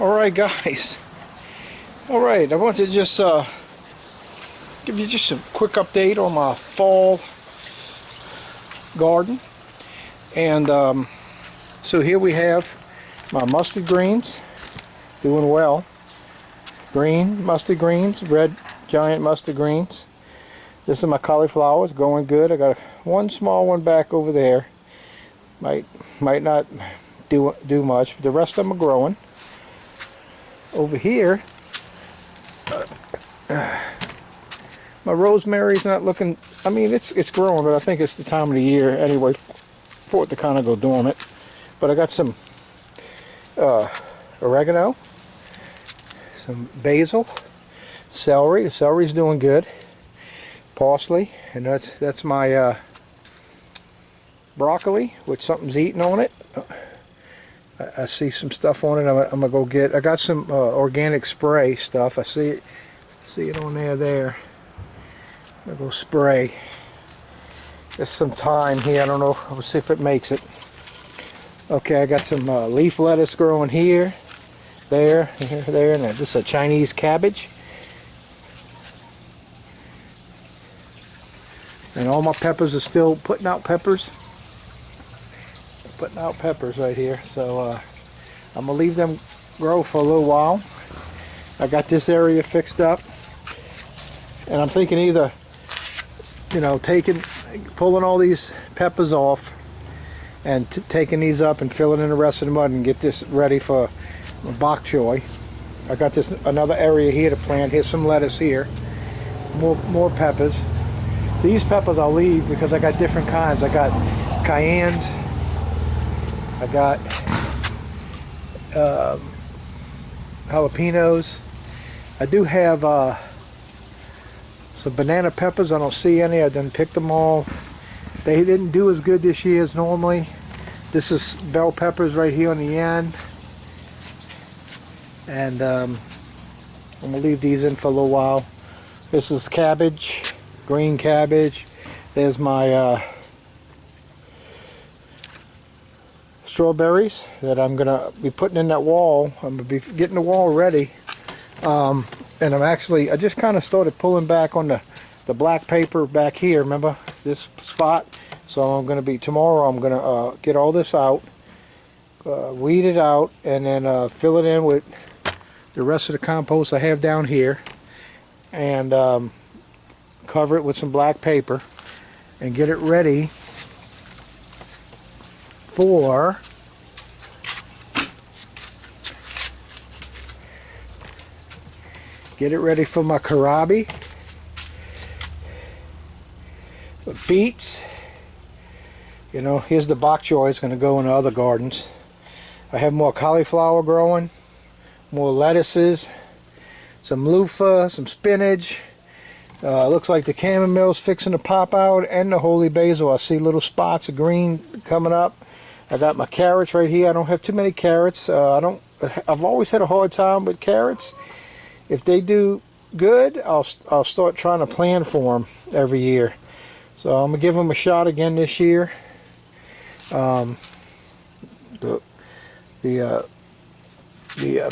Alright guys, alright, I want to just give you just a quick update on my fall garden. And so here we have my mustard greens doing well. Green mustard greens, red giant mustard greens. This is my cauliflowers going good. I got one small one back over there. Might not do much, but the rest of them are growing. Over here, my rosemary's not looking, I mean it's growing, but I think it's the time of the year anyway for it to kind of go dormant. But I got some oregano, some basil, celery. The celery's doing good. Parsley, and that's my broccoli, which something's eating on it. I see some stuff on it. I'm gonna go get. I got some organic spray stuff. I see it on there. I'm gonna go spray. Just some thyme here. I don't know. We'll see if it makes it. Okay, I got some leaf lettuce growing here, there, and this is a Chinese cabbage. And all my peppers are still putting out peppers. Putting out peppers right here. So I'm gonna leave them grow for a little while. I got this area fixed up, and I'm thinking either, you know, pulling all these peppers off and taking these up and filling in the rest of the mud and get this ready for bok choy. I got this another area here to plant. Here's some lettuce here. More peppers. These peppers I'll leave because I got different kinds. I got cayennes. I got jalapenos. I do have some banana peppers. I don't see any. I didn't pick them all. They didn't do as good this year as normally. This is bell peppers right here on the end. And I'm going to leave these in for a little while. This is cabbage. Green cabbage. There's my strawberries that I'm gonna be putting in that wall. I'm gonna be getting the wall ready, and I just kind of started pulling back on the black paper back here. Remember this spot? So I'm gonna be tomorrow. I'm gonna get all this out, weed it out, and then fill it in with the rest of the compost I have down here, and cover it with some black paper and get it ready for my kohlrabi, beets. You know, here's the bok choy. It's going to go in other gardens. I have more cauliflower growing, more lettuces, some loofah, some spinach. Looks like the chamomile's fixing to pop out, and the holy basil. I see little spots of green coming up. I got my carrots right here. I don't have too many carrots. I've always had a hard time with carrots. If they do good, I'll start trying to plan for them every year. So I'm gonna give them a shot again this year. The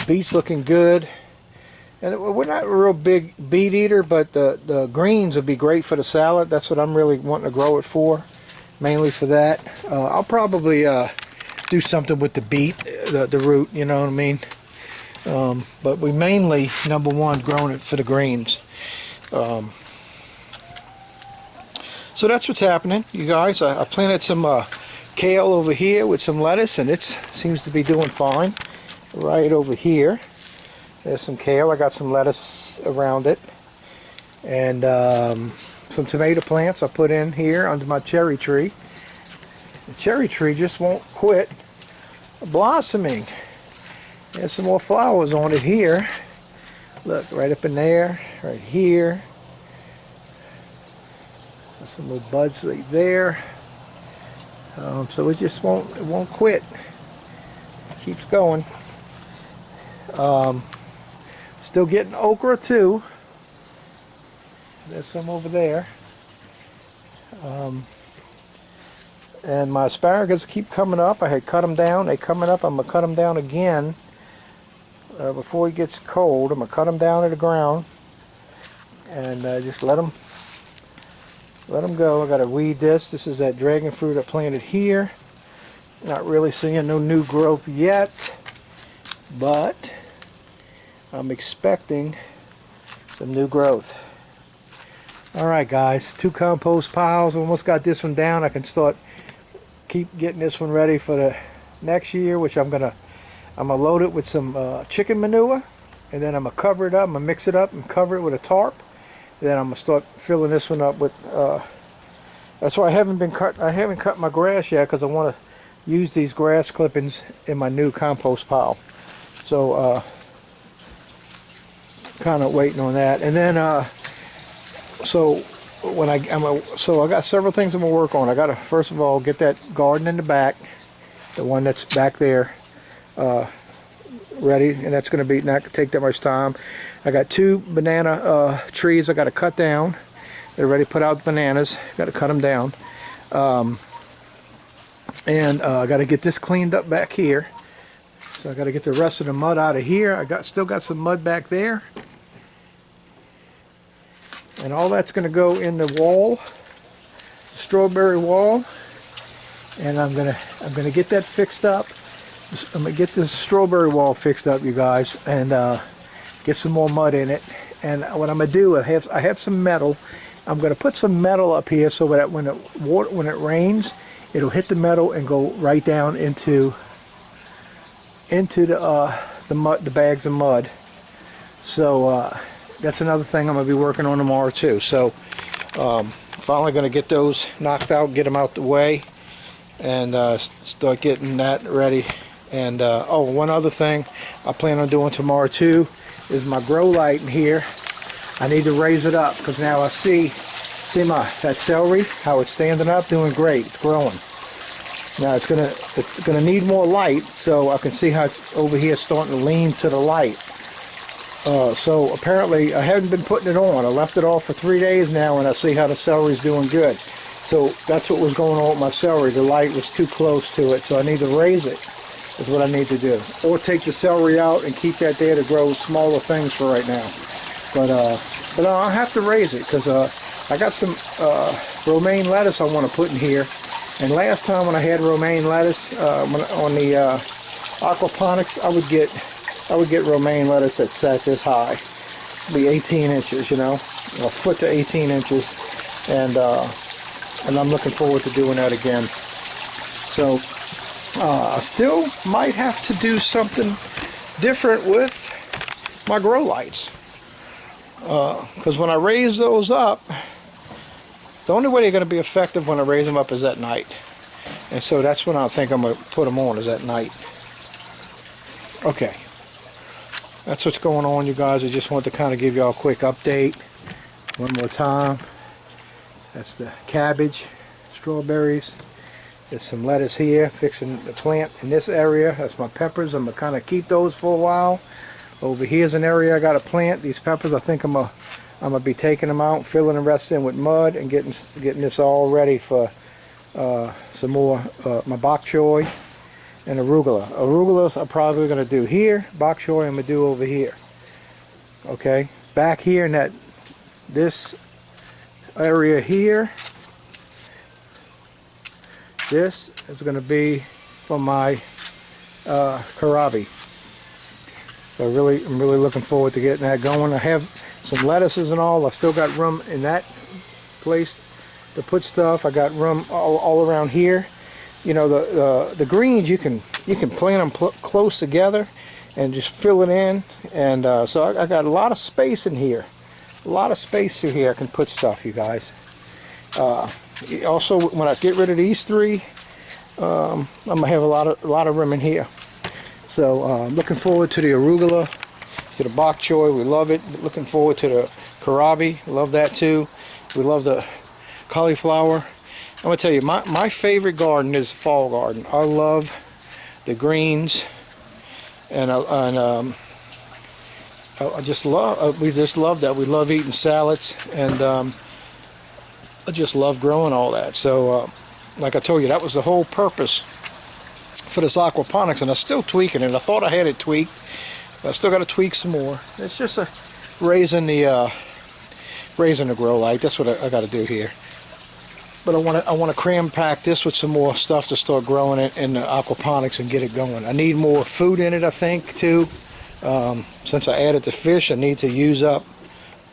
beets looking good. And we're not a real big beet eater, but the greens would be great for the salad. That's what I'm really wanting to grow it for, mainly for that. I'll probably do something with the beet, the root, you know what I mean? But we mainly, number one, growing it for the greens. So that's what's happening, you guys. I planted some kale over here with some lettuce, and it seems to be doing fine. Right over here. There's some kale. I got some lettuce around it, and some tomato plants I put in here under my cherry tree. The cherry tree just won't quit blossoming. There's some more flowers on it here. Look, right up in there, right here. There's some little buds right there. So it just won't quit. It keeps going. Still getting okra too. There's some over there. And my asparagus keep coming up. I had cut them down. They coming up. I'm gonna cut them down again. before he gets cold, I'm going to cut them down to the ground and just let them go. I got to weed this. This is that dragon fruit I planted here. Not really seeing no new growth yet, but I'm expecting some new growth. Alright guys, 2 compost piles. Almost got this one down. I can keep getting this one ready for the next year, which I'm gonna load it with some chicken manure, and then I'm gonna cover it up. I'm gonna mix it up and cover it with a tarp. And then I'm gonna start filling this one up with. That's why I haven't cut my grass yet, because I want to use these grass clippings in my new compost pile. So kind of waiting on that. And then so I got several things I'm gonna work on. I gotta first of all get that garden in the back, the one that's back there, ready, and that's gonna be not take that much time. I got 2 banana trees I gotta cut down. They're ready to put out bananas. Gotta cut them down. And I got to get this cleaned up back here. So I got to get the rest of the mud out of here. Still got some mud back there. And all that's going to go in the wall, the strawberry wall. And I'm gonna get that fixed up. I'm gonna get this strawberry wall fixed up, you guys, and get some more mud in it. And what I'm gonna do, I have some metal. I'm gonna put some metal up here so that when it rains, it'll hit the metal and go right down into the mud, the bags of mud. So that's another thing I'm gonna be working on tomorrow too. So finally gonna get those knocked out, get them out the way, and start getting that ready. And oh, one other thing I plan on doing tomorrow too is my grow light in here. I need to raise it up because now I see that celery, how it's standing up, doing great. It's growing. Now it's gonna need more light, so I can see how it's over here starting to lean to the light. So apparently I haven't been putting it on. I left it off for 3 days now, and I see how the celery's doing good. So that's what was going on with my celery. The light was too close to it, so I need to raise it. Is what I need to do, or take the celery out and keep that there to grow smaller things for right now. But I'll have to raise it because I got some romaine lettuce I want to put in here. And last time when I had romaine lettuce on the aquaponics, I would get romaine lettuce that sat this high, be 18 inches, you know, a foot to 18 inches, and I'm looking forward to doing that again. So. I still might have to do something different with my grow lights, because when I raise those up, the only way they're going to be effective when I raise them up is at night, and so that's when I think I'm going to put them on, is at night. Okay, that's what's going on, you guys. I just want to kind of give y'all a quick update one more time. That's the cabbage, strawberries. There's some lettuce here, fixing the plant in this area. That's my peppers. I'm going to kind of keep those for a while. Over here's an area I got to plant. These peppers, I think I'm going to be taking them out, filling the rest in with mud, and getting this all ready for some more, my bok choy and arugula. Arugulas I'm probably going to do here. Bok choy I'm going to do over here. Okay, back here in this area here. This is going to be for my Cary. So I'm really looking forward to getting that going. I have some lettuces and all. I still got room in that place to put stuff. I got room all around here. You know, the greens, you can plant them close together and just fill it in. And so I got a lot of space in here. A lot of space through here I can put stuff, you guys. Also, when I get rid of these 3, I'm gonna have a lot of room in here. So I'm looking forward to the arugula, to the bok choy. We love it. Looking forward to the Cary. Love that too. We love the cauliflower. I'm gonna tell you, my favorite garden is fall garden. I love the greens, and I just love. We just love that. We love eating salads, and I just love growing all that. So like I told you, that was the whole purpose for this aquaponics, and I'm still tweaking it. I thought I had it tweaked, But I still got to tweak some more. It's just a raising the grow light. That's what I got to do here. But I want to cram pack this with some more stuff to start growing it in the aquaponics and get it going. I need more food in it, I think, too. Since I added the fish, I need to use up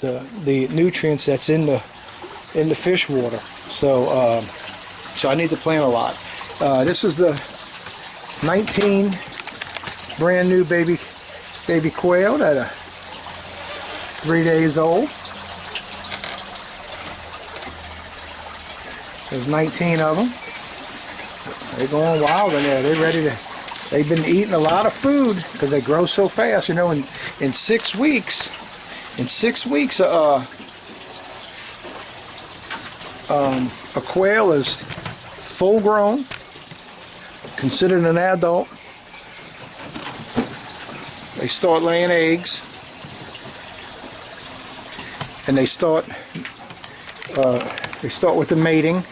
the nutrients that's in the fish water. So so I need to plant a lot. This is the 19 brand new baby quail that are 3 days old. There's 19 of them. They're going wild in there. They're ready to. They've been eating a lot of food because they grow so fast. You know, in 6 weeks, a quail is full grown, considered an adult. They start laying eggs, and they start with the mating.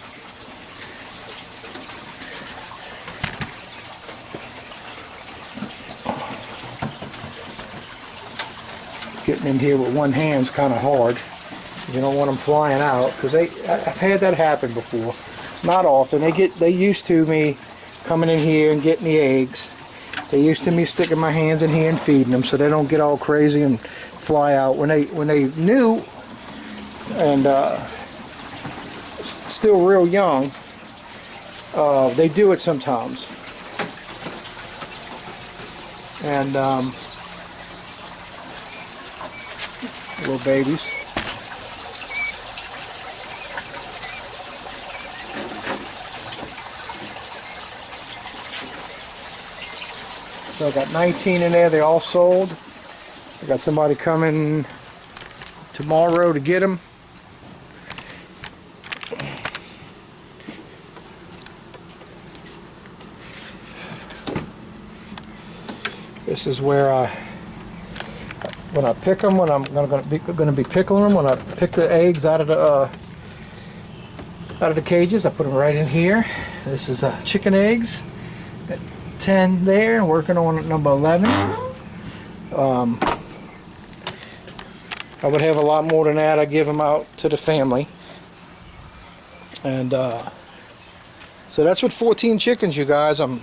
Getting in here with one hand's kind of hard. You don't want them flying out because I've had that happen before. Not often. They used to me coming in here and getting the eggs. They used to me sticking my hands in here and feeding them so they don't get all crazy and fly out. When they new and still real young, they do it sometimes. And little babies. So I got 19 in there. They all sold. I got somebody coming tomorrow to get them. This is where when I pick them, when I'm going to be pickling them, when I pick the eggs out of the cages, I put them right in here. This is chicken eggs. Got 10 there, working on number 11. I would have a lot more than that. I give them out to the family. And so that's with 14 chickens, you guys. I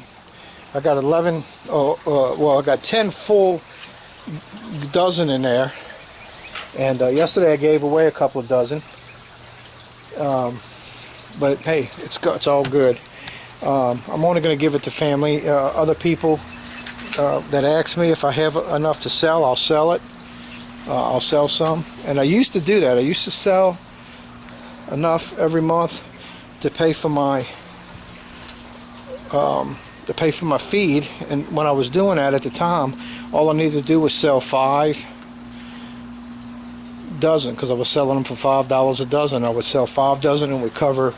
got 11, well, I got 10 full dozen in there, and yesterday I gave away a couple of dozen, but hey, it's all good. I'm only going to give it to family. Other people that ask me if I have enough to sell, I'll sell it. I'll sell some, and I used to do that. I used to sell enough every month to pay for my feed, and when I was doing that at the time, all I needed to do was sell 5 dozen, because I was selling them for $5 a dozen. I would sell 5 dozen and would cover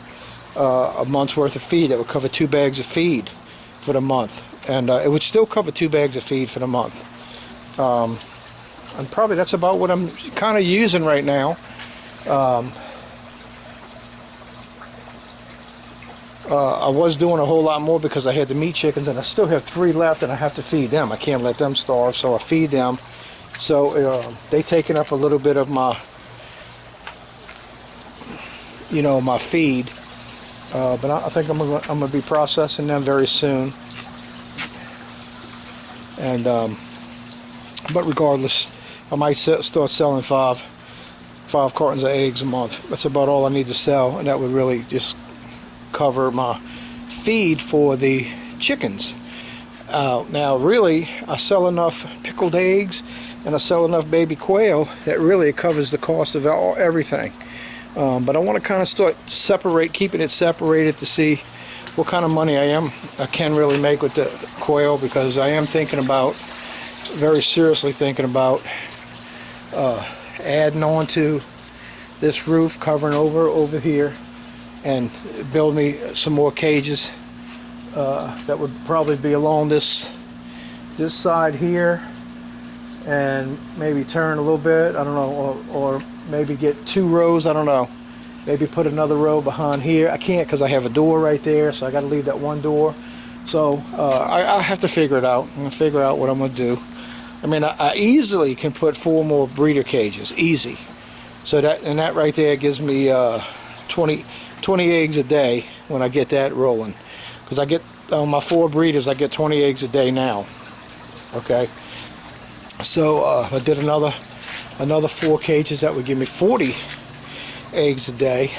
a month's worth of feed. That would cover 2 bags of feed for the month, and it would still cover 2 bags of feed for the month. And probably that's about what I'm kind of using right now. I was doing a whole lot more because I had the meat chickens, and I still have 3 left, and I have to feed them. I can't let them starve, so I feed them. So they taking up a little bit of my, my feed. But I think I'm gonna be processing them very soon. And but regardless, I might start selling 5 cartons of eggs a month. That's about all I need to sell, and that would really just cover my feed for the chickens. Now really, I sell enough pickled eggs and I sell enough baby quail that really it covers the cost of everything. But I want to kind of start keeping it separated to see what kind of money I can really make with the quail, because I am very seriously thinking about adding on to this roof, covering over here, and build me some more cages that would probably be along this side here, and maybe turn a little bit, I don't know, or maybe get 2 rows, I don't know, maybe put another row behind here. I can't because I have a door right there, so I got to leave that one door. So I have to figure it out. I'm going to figure out what I'm going to do. I mean, I easily can put 4 more breeder cages, easy. So that right there gives me 20 eggs a day when I get that rolling. Because I get on my 4 breeders, I get 20 eggs a day now. Okay. So I did another 4 cages, that would give me 40 eggs a day.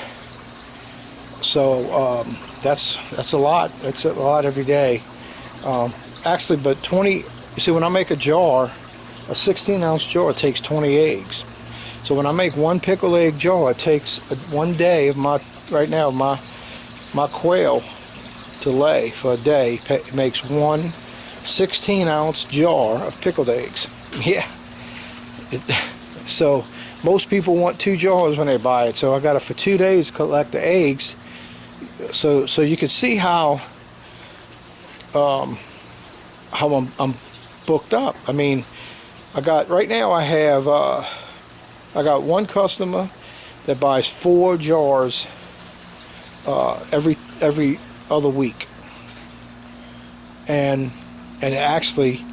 So that's a lot. That's a lot every day. Actually, but 20. You see, when I make a jar, a 16-ounce jar takes 20 eggs. So when I make 1 pickle egg jar, it takes 1 day of my quail to lay for a day. It makes 1 16-ounce jar of pickled eggs. Yeah. So most people want 2 jars when they buy it. So I got it for 2 days to collect the eggs. So you can see how I'm booked up. I mean, right now I have I got 1 customer that buys 4 jars every other week, and actually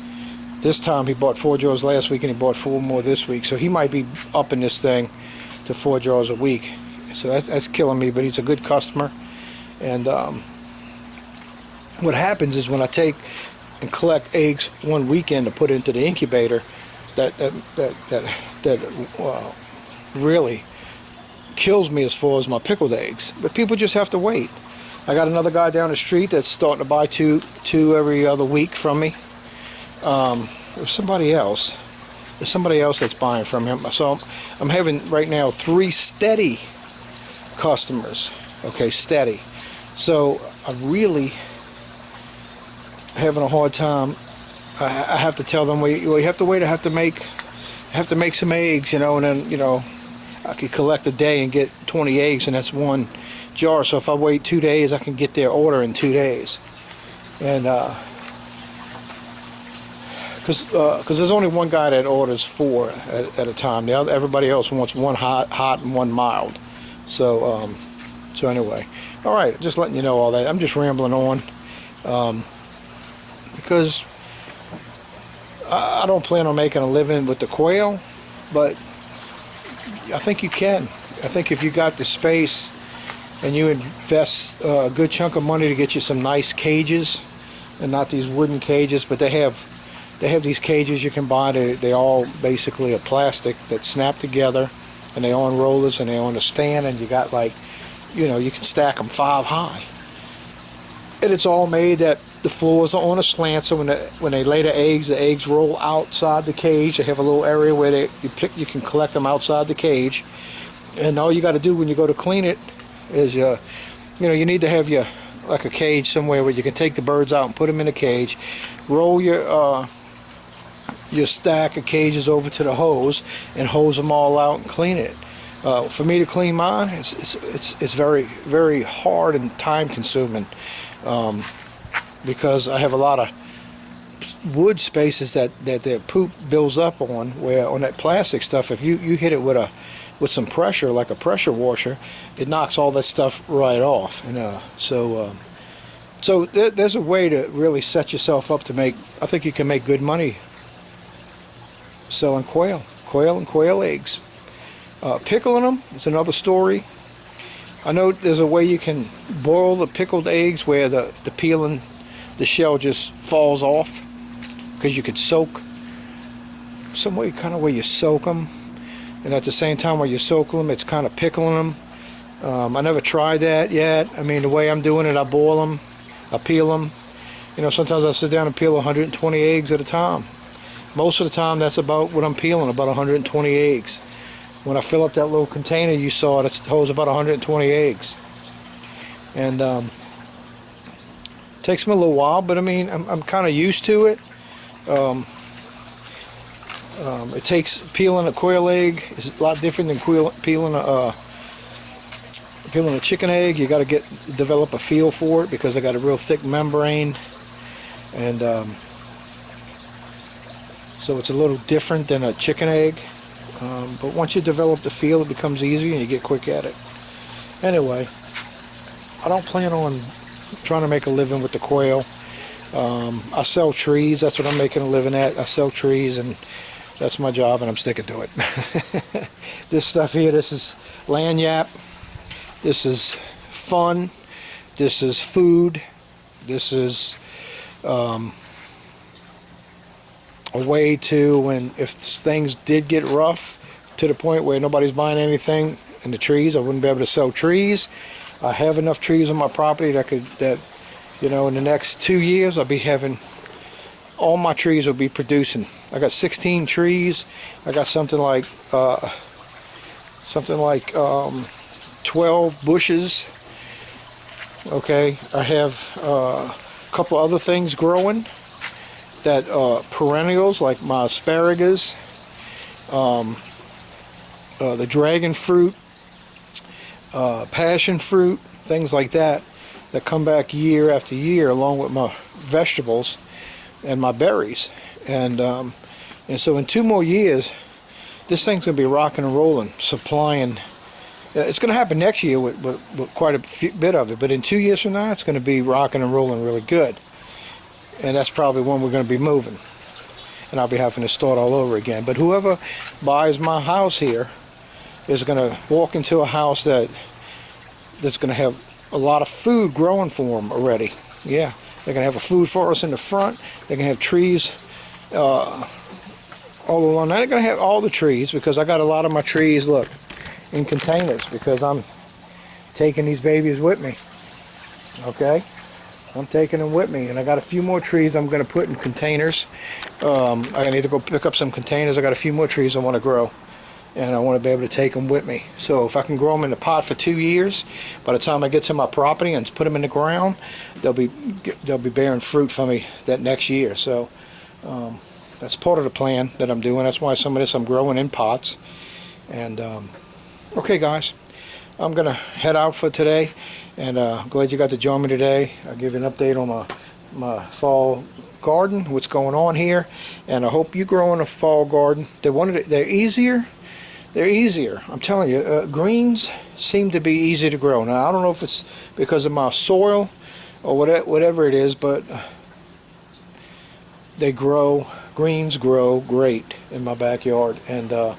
this time he bought 4 jars last week and he bought 4 more this week, so he might be upping this thing to 4 jars a week. So that's killing me, but he's a good customer. And what happens is when I take and collect eggs one weekend to put into the incubator, that really kills me as far as my pickled eggs. But people just have to wait. I got another guy down the street that's starting to buy two every other week from me. There's somebody else that's buying from him. So I'm having right now 3 steady customers. Okay, steady. So I'm really having a hard time. I have to tell them, well, you have to wait. I have to make some eggs, and then I could collect a day and get 20 eggs, and that's 1 jar. So if I wait 2 days, I can get their order in 2 days. And because there's only 1 guy that orders 4 at a time. Everybody else wants 1 hot and 1 mild. So anyway, all right, just letting you know all that. I'm just rambling on because I don't plan on making a living with the quail, but I think you can. I think if you got the space and you invest a good chunk of money to get you some nice cages, and not these wooden cages, but they have these cages you can buy. They all basically are plastic that snap together, and they're on rollers and they're on a stand, and you got you can stack them 5 high. And it's all made that the floors are on a slant, so when they lay the eggs roll outside the cage. They have a little area where you can collect them outside the cage. And all you got to do when you go to clean it is you need to have like a cage somewhere where you can take the birds out and put them in a cage. Roll your stack of cages over to the hose and hose them all out and clean it. For me to clean mine, it's very, very hard and time consuming, because I have a lot of wood spaces that the poop builds up on, where on that plastic stuff, if you hit it with some pressure, like a pressure washer, it knocks all that stuff right off. And so there's a way to really set yourself up to make. I think you can make good money selling quail and quail eggs. Pickling them is another story. I know there's a way you can boil the pickled eggs where the peeling, the shell just falls off, because you could soak some way, kind of where you soak them, and at the same time while you soak them, it's kind of pickling them. I never tried that yet. I mean, the way I'm doing it, I boil them, I peel them. Sometimes I sit down and peel 120 eggs at a time. Most of the time, that's about what I'm peeling, about 120 eggs. When I fill up that little container you saw, it holds about 120 eggs. And takes me a little while, but I mean, I'm kind of used to it. It takes peeling a quail egg is a lot different than peeling a chicken egg. You got to develop a feel for it, because they got a real thick membrane, and so it's a little different than a chicken egg. But once you develop the feel, it becomes easy and you get quick at it. Anyway, I don't plan on trying to make a living with the quail. I sell trees. That's what I'm making a living at. I sell trees, and that's my job, and I'm sticking to it. This stuff here, this is lanyard. This is fun. This is food. This is a way to, when if things did get rough to the point where nobody's buying anything in the trees, I wouldn't be able to sell trees. I have enough trees on my property that you know, in the next 2 years I'll be having, all my trees will be producing. I got 16 trees. I got something like 12 bushes. Okay, I have a couple other things growing that perennials, like my asparagus, the dragon fruit, passion fruit, things like that come back year after year, along with my vegetables and my berries. And so in 2 more years, this thing's going to be rocking and rolling, supplying. It's going to happen next year with quite a bit of it, but in 2 years from now, it's going to be rocking and rolling really good. And that's probably when we're going to be moving, and I'll be having to start all over again. But whoever buys my house here is going to walk into a house that's going to have a lot of food growing for them already. Yeah, they're going to have a food forest in the front. They're going to have trees all along. They're going to have all the trees, because I got a lot of my trees, look, in containers, because I'm taking these babies with me. Okay, I'm taking them with me, and I got a few more trees I'm going to put in containers. I need to go pick up some containers. I got a few more trees I want to grow, and I want to be able to take them with me. So if I can grow them in the pot for 2 years, by the time I get to my property and put them in the ground, they'll be bearing fruit for me that next year. So that's part of the plan that I'm doing. That's why some of this I'm growing in pots. And okay, guys, I'm gonna head out for today, and glad you got to join me today. I'll give you an update on my fall garden, what's going on here, and I hope you grow in a fall garden. They're easier. They're easier. I'm telling you, greens seem to be easy to grow. Now, I don't know if it's because of my soil or whatever it is, but greens grow great in my backyard, and I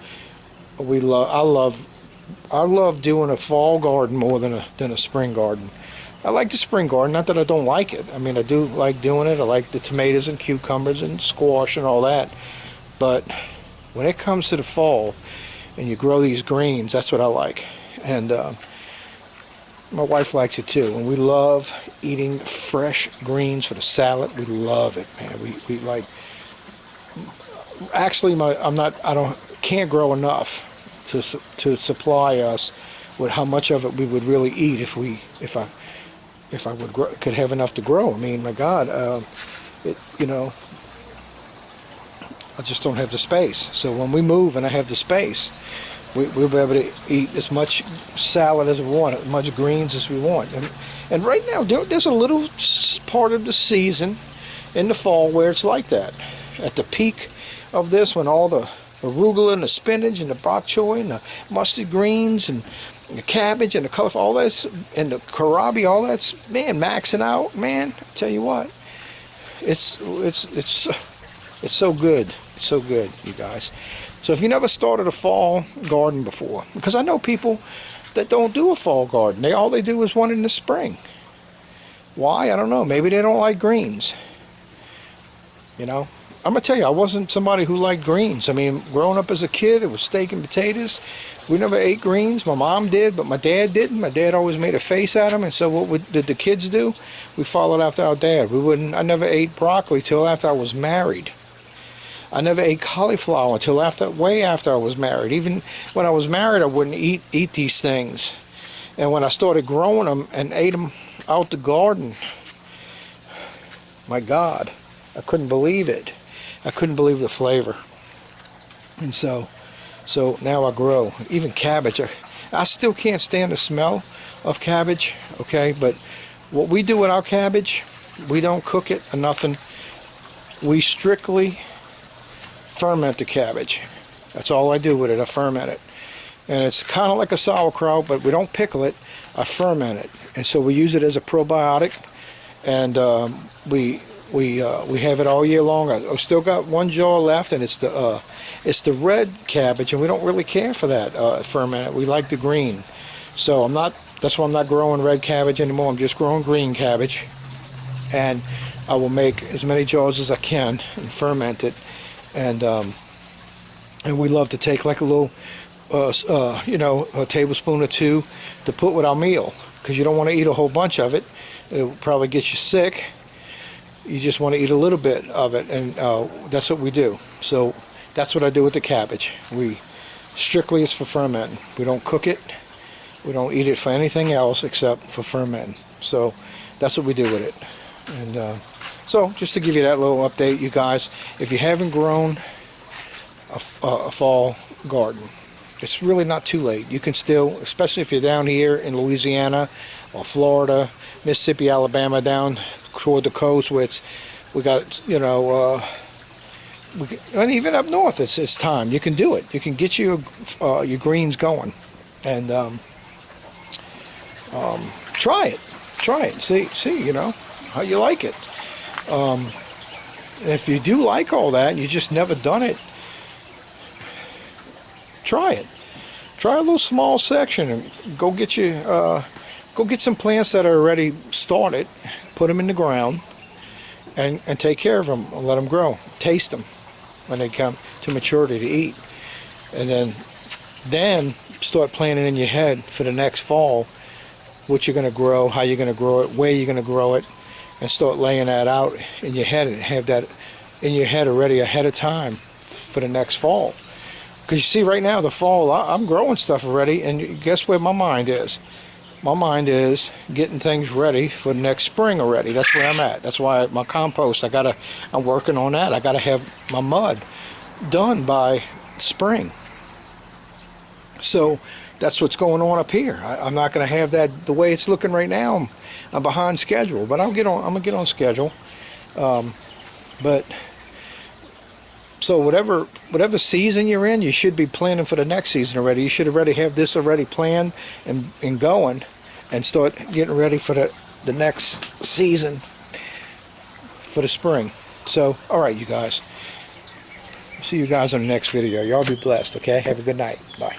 love doing a fall garden more than a spring garden. I like the spring garden, not that I don't like it. I mean, I do like doing it. I like the tomatoes and cucumbers and squash and all that. But when it comes to the fall and you grow these greens, that's what I like. And my wife likes it too. And we love eating fresh greens for the salad. We love it, man. We like. Actually, can't grow enough to supply us with how much of it we would really eat if I could have enough to grow. I mean, my God, you know, I just don't have the space. So when we move and I have the space, we'll be able to eat as much salad as we want, as much greens as we want. And right now, there's a little part of the season in the fall where it's like that. At the peak of this, when all the arugula and the spinach and the bok choy and the mustard greens and the cabbage and the colorful, all that's, and the kohlrabi, all that's, man, maxing out, man. I tell you what, it's so good. It's so good, you guys. So if you never started a fall garden before, because I know people that don't do a fall garden. All they do is one in the spring. Why? I don't know. Maybe they don't like greens. You know, I'm gonna tell you, I wasn't somebody who liked greens. I mean, growing up as a kid, it was steak and potatoes. We never ate greens. My mom did, but my dad didn't. My dad always made a face at them, and so what did the kids do? We followed after our dad. I never ate broccoli till after I was married. I never ate cauliflower until way after I was married. Even when I was married, I wouldn't eat these things. And when I started growing them and ate them out the garden, my God, I couldn't believe it. I couldn't believe the flavor. And so now I grow. Even cabbage. I still can't stand the smell of cabbage, okay? But what we do with our cabbage, we don't cook it or nothing. We strictly ferment the cabbage. That's all I do with it. I ferment it. And it's kind of like a sauerkraut, but we don't pickle it. I ferment it. And so we use it as a probiotic. And we we have it all year long. I've still got one jar left, and it's the red cabbage, and we don't really care for that ferment. We like the green, so that's why I'm not growing red cabbage anymore. I'm just growing green cabbage, and I will make as many jars as I can and ferment it, and we love to take like a little a tablespoon or two to put with our meal, because you don't want to eat a whole bunch of it. It'll probably get you sick. You just want to eat a little bit of it, and that's what we do. So that's what I do with the cabbage. Strictly it's for fermenting. We don't cook it. We don't eat it for anything else except for fermenting. So that's what we do with it. And so just to give you that little update, you guys, if you haven't grown a fall garden, it's really not too late. You can still, especially if you're down here in Louisiana or Florida, Mississippi, Alabama, down toward the coast, where we got, and even up north, it's time. You can do it. You can get your greens going, and try it. See, how you like it. And if you do like all that, and you just never done it, try it. Try a little small section and go get some plants that are already started, put them in the ground, and take care of them and let them grow. Taste them when they come to maturity to eat, and then start planning in your head for the next fall what you're going to grow, how you're going to grow it, where you're going to grow it, and start laying that out in your head and have that in your head already ahead of time for the next fall. Because you see, right now, the fall, I'm growing stuff already, and guess where my mind is? My mind is getting things ready for the next spring already. That's where I'm at. That's why my compost, I'm working on that. I gotta have my mud done by spring. So that's what's going on up here. I'm not gonna have that the way it's looking right now. I'm behind schedule, but I'm gonna get on schedule. But so whatever season you're in, you should be planning for the next season already. You should already have this already planned and going, and start getting ready for the next season for the spring. So, all right, you guys. See you guys on the next video. Y'all be blessed, okay? Have a good night. Bye.